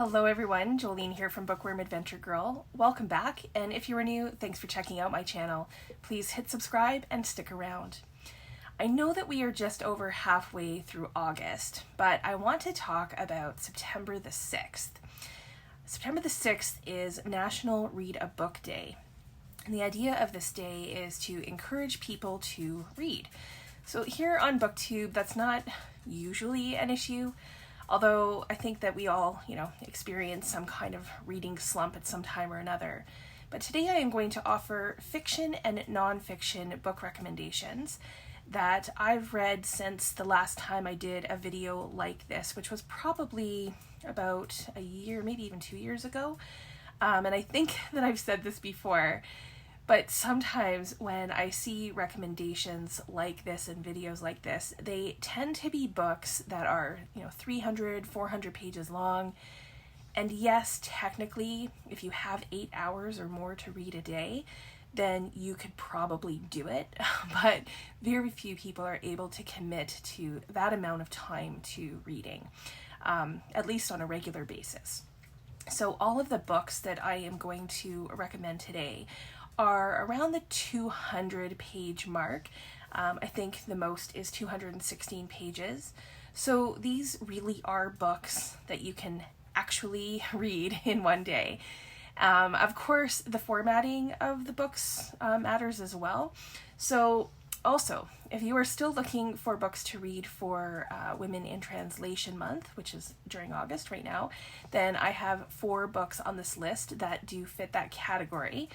Hello everyone, Jolene here from Bookworm Adventure Girl. Welcome back, and if you are new, thanks for checking out my channel. Please hit subscribe and stick around. I know that we are just over halfway through August, but I want to talk about September the 6th. September the 6th is National Read a Book Day, and the idea of this day is to encourage people to read. So here on BookTube, that's not usually an issue, although I think that we all, experience some kind of reading slump at some time or another. But today I am going to offer fiction and nonfiction book recommendations that I've read since the last time I did a video like this, which was probably about a year, maybe even 2 years ago. And I think that I've said this before, but sometimes when I see recommendations like this and videos like this, they tend to be books that are, 300, 400 pages long. And yes, technically, if you have 8 hours or more to read a day, then you could probably do it. But very few people are able to commit to that amount of time to reading, at least on a regular basis. So all of the books that I am going to recommend today are around the 200 page mark. I think the most is 216 pages. So these really are books that you can actually read in one day. Of course, the formatting of the books matters as well. So also, if you are still looking for books to read for Women in Translation Month, which is during August right now, then I have 4 books on this list that do fit that category.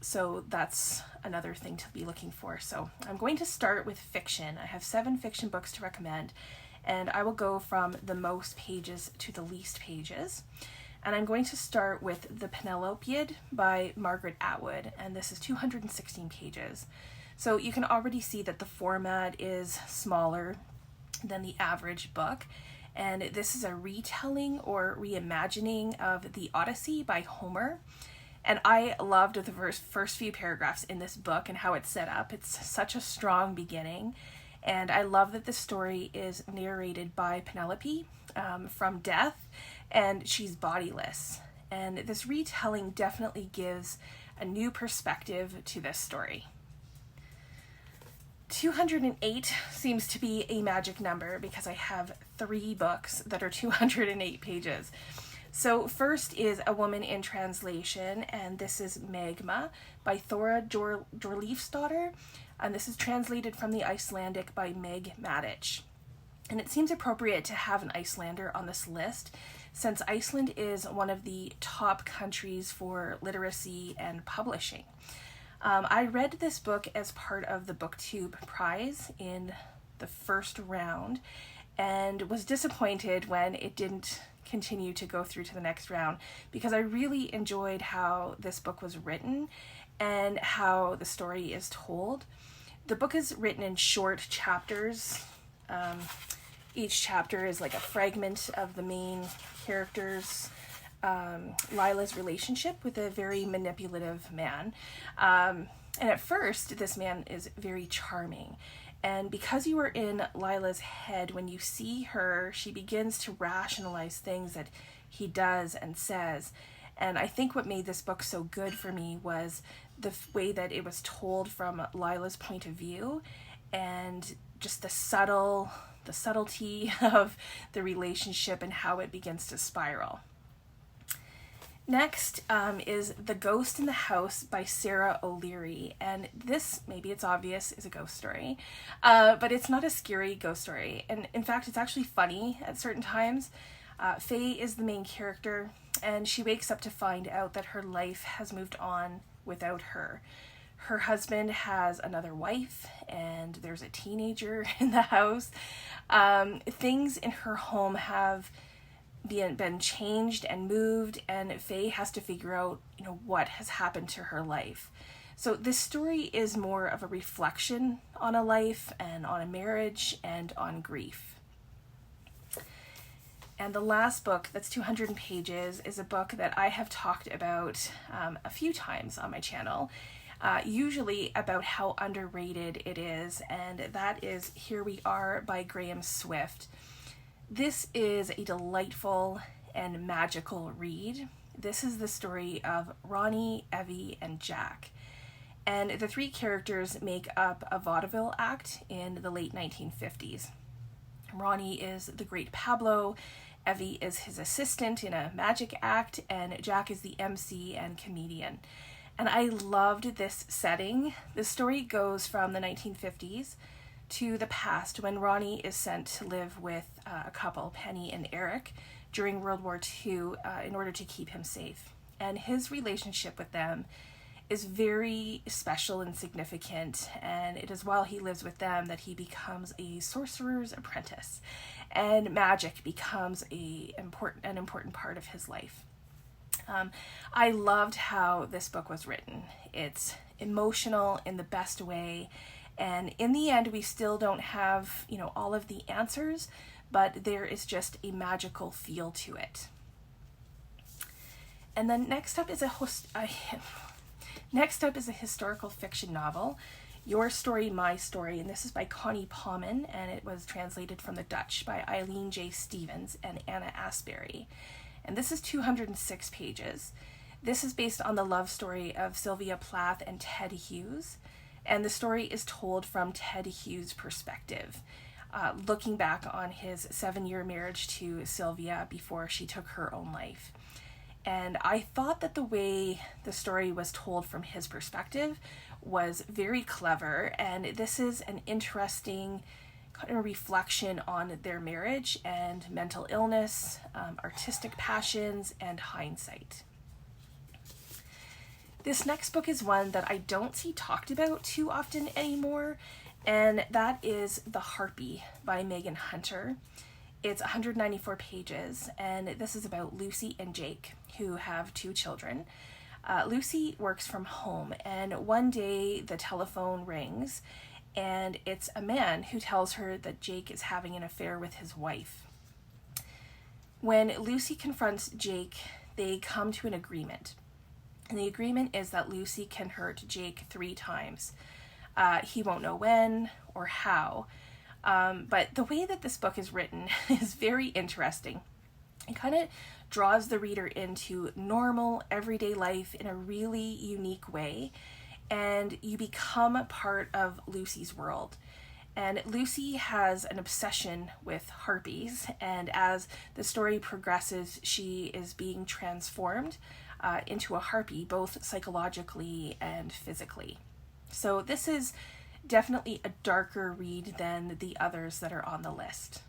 So that's another thing to be looking for. So I'm going to start with fiction. I have 7 fiction books to recommend, and I will go from the most pages to the least pages. And I'm going to start with The Penelopiad by Margaret Atwood, and this is 216 pages. So you can already see that the format is smaller than the average book, and this is a retelling or reimagining of the Odyssey by Homer. And I loved the first few paragraphs in this book and how it's set up. It's such a strong beginning. And I love that the story is narrated by Penelope from death, and she's bodiless. And this retelling definitely gives a new perspective to this story. 208 seems to be a magic number because I have 3 books that are 208 pages. So first is A Woman in Translation, and this is Magma by Thora Hjorleifsdottir, and this is translated from the Icelandic by Meg Matich. And it seems appropriate to have an Icelander on this list, since Iceland is one of the top countries for literacy and publishing. I read this book as part of the BookTube prize in the first round, and was disappointed when it didn't continue to go through to the next round, because I really enjoyed how this book was written and how the story is told. The book is written in short chapters. Each chapter is like a fragment of the main character's Lila's relationship with a very manipulative man. And at first, this man is very charming. And because you are in Lila's head, when you see her, she begins to rationalize things that he does and says. And I think what made this book so good for me was the way that it was told from Lila's point of view, and just the subtlety of the relationship and how it begins to spiral. Next is The Ghost in the House by Sara O'Leary, and this, maybe it's obvious, is a ghost story, but it's not a scary ghost story, and in fact it's actually funny at certain times. Faye is the main character, and she wakes up to find out that her life has moved on without her. Her husband has another wife, and there's a teenager in the house. Things in her home have been changed and moved, and Faye has to figure out, what has happened to her life. So this story is more of a reflection on a life and on a marriage and on grief. And the last book, that's 200 pages, is a book that I have talked about a few times on my channel, usually about how underrated it is, and that is Here We Are by Graham Swift. This is a delightful and magical read. This is the story of Ronnie, Evie, and Jack. And the three characters make up a vaudeville act in the late 1950s. Ronnie is the great Pablo, Evie is his assistant in a magic act, and Jack is the MC and comedian. And I loved this setting. The story goes from the 1950s to the past when Ronnie is sent to live with a couple, Penny and Eric, during World War II in order to keep him safe. And his relationship with them is very special and significant, and it is while he lives with them that he becomes a sorcerer's apprentice, and magic becomes an important part of his life. I loved how this book was written. It's emotional in the best way, and in the end we still don't have, all of the answers, but there is just a magical feel to it. And then next up is a historical fiction novel, Your Story, My Story, and this is by Connie Palmen, and it was translated from the Dutch by Eileen J. Stevens and Anna Asbury. And this is 206 pages. This is based on the love story of Sylvia Plath and Ted Hughes, and the story is told from Ted Hughes' perspective, looking back on his 7-year marriage to Sylvia before she took her own life. And I thought that the way the story was told from his perspective was very clever, and this is an interesting kind of reflection on their marriage and mental illness, artistic passions, and hindsight. This next book is one that I don't see talked about too often anymore, and that is The Harpy by Megan Hunter. It's 194 pages, and this is about Lucy and Jake, who have 2 children. Lucy works from home, and one day the telephone rings, and it's a man who tells her that Jake is having an affair with his wife. When Lucy confronts Jake, they come to an agreement. And the agreement is that Lucy can hurt Jake 3 times. He won't know when or how. But the way that this book is written is very interesting. It kind of draws the reader into normal, everyday life in a really unique way, and you become a part of Lucy's world. And Lucy has an obsession with harpies, and as the story progresses, she is being transformed into a harpy, both psychologically and physically. So this is definitely a darker read than the others that are on the list.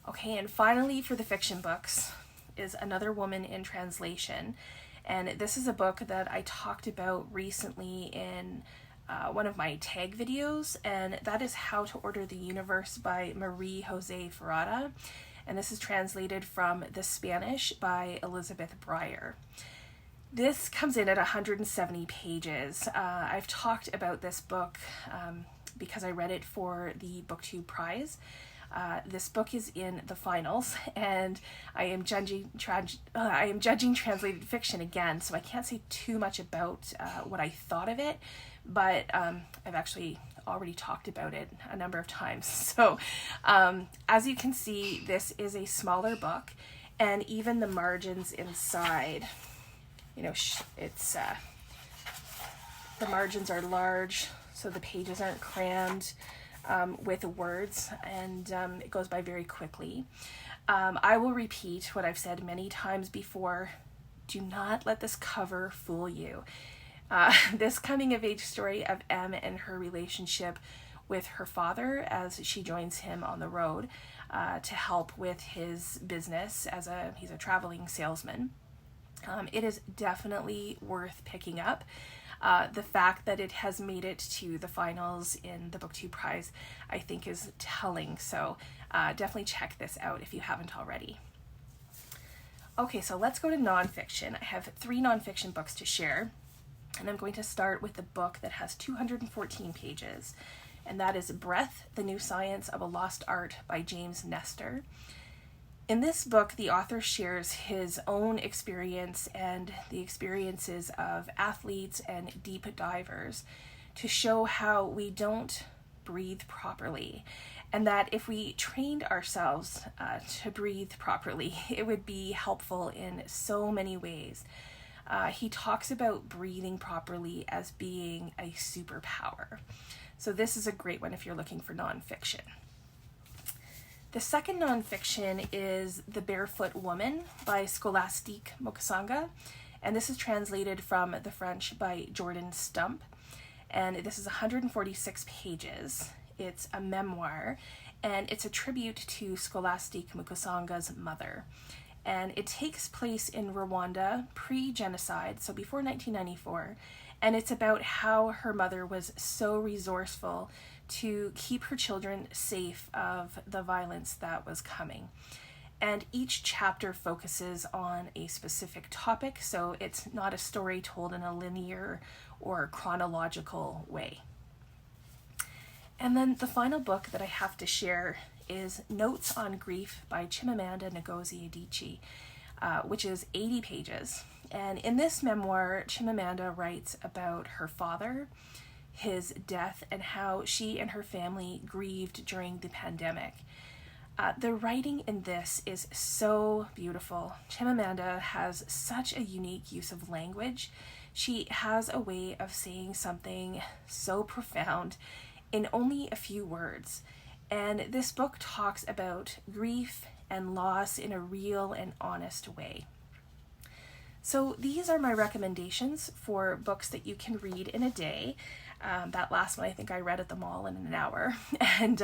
Okay, and finally for the fiction books is Another Woman in Translation. And this is a book that I talked about recently in one of my tag videos, and that is How to Order the Universe by Marie Jose Ferrada. And this is translated from the Spanish by Elizabeth Bryer. This comes in at 170 pages. I've talked about this book because I read it for the BookTube prize. This book is in the finals, and I am judging translated fiction again, so I can't say too much about what I thought of it, but I've actually already talked about it a number of times. So as you can see, this is a smaller book, and even the margins inside, it's the margins are large, so the pages aren't crammed with words, and it goes by very quickly. I will repeat what I've said many times before. Do not let this cover fool you. This coming-of-age story of Em and her relationship with her father as she joins him on the road to help with his business he's a traveling salesman. It is definitely worth picking up. The fact that it has made it to the finals in the BookTube prize, I think, is telling. So definitely check this out if you haven't already. Okay, so let's go to nonfiction. I have 3 nonfiction books to share, and I'm going to start with the book that has 214 pages, and that is Breath, The New Science of a Lost Art by James Nestor. In this book, the author shares his own experience and the experiences of athletes and deep divers to show how we don't breathe properly, and that if we trained ourselves to breathe properly, it would be helpful in so many ways. He talks about breathing properly as being a superpower. So this is a great one if you're looking for nonfiction. The second nonfiction is The Barefoot Woman by Scholastique Mukasonga, and this is translated from the French by Jordan Stump, and this is 146 pages. It's a memoir, and it's a tribute to Scholastique Mukasonga's mother. And it takes place in Rwanda pre-genocide, so before 1994, and it's about how her mother was so resourceful to keep her children safe of the violence that was coming. And each chapter focuses on a specific topic, so it's not a story told in a linear or chronological way. And then the final book that I have to share is Notes on Grief by Chimamanda Ngozi Adichie, which is 80 pages. And in this memoir, Chimamanda writes about her father, his death, and how she and her family grieved during the pandemic. The writing in this is so beautiful. Chimamanda has such a unique use of language. She has a way of saying something so profound in only a few words. And this book talks about grief and loss in a real and honest way. So these are my recommendations for books that you can read in a day. That last one, I think I read at the mall in an hour. And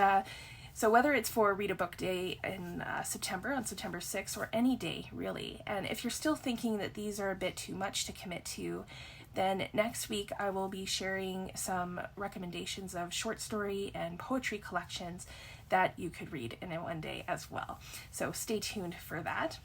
so whether it's for Read a Book Day in September, on September 6th, or any day, really. And if you're still thinking that these are a bit too much to commit to, then next week I will be sharing some recommendations of short story and poetry collections that you could read in one day as well. So stay tuned for that.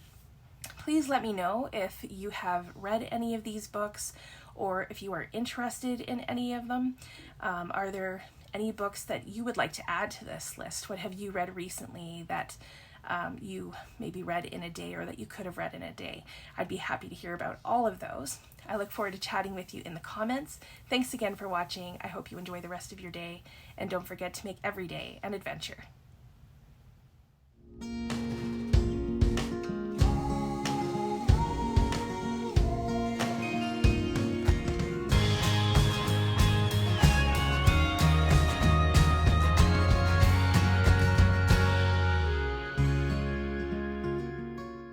Please let me know if you have read any of these books or if you are interested in any of them. Are there any books that you would like to add to this list? What have you read recently that you maybe read in a day or that you could have read in a day? I'd be happy to hear about all of those. I look forward to chatting with you in the comments. Thanks again for watching. I hope you enjoy the rest of your day, and don't forget to make every day an adventure.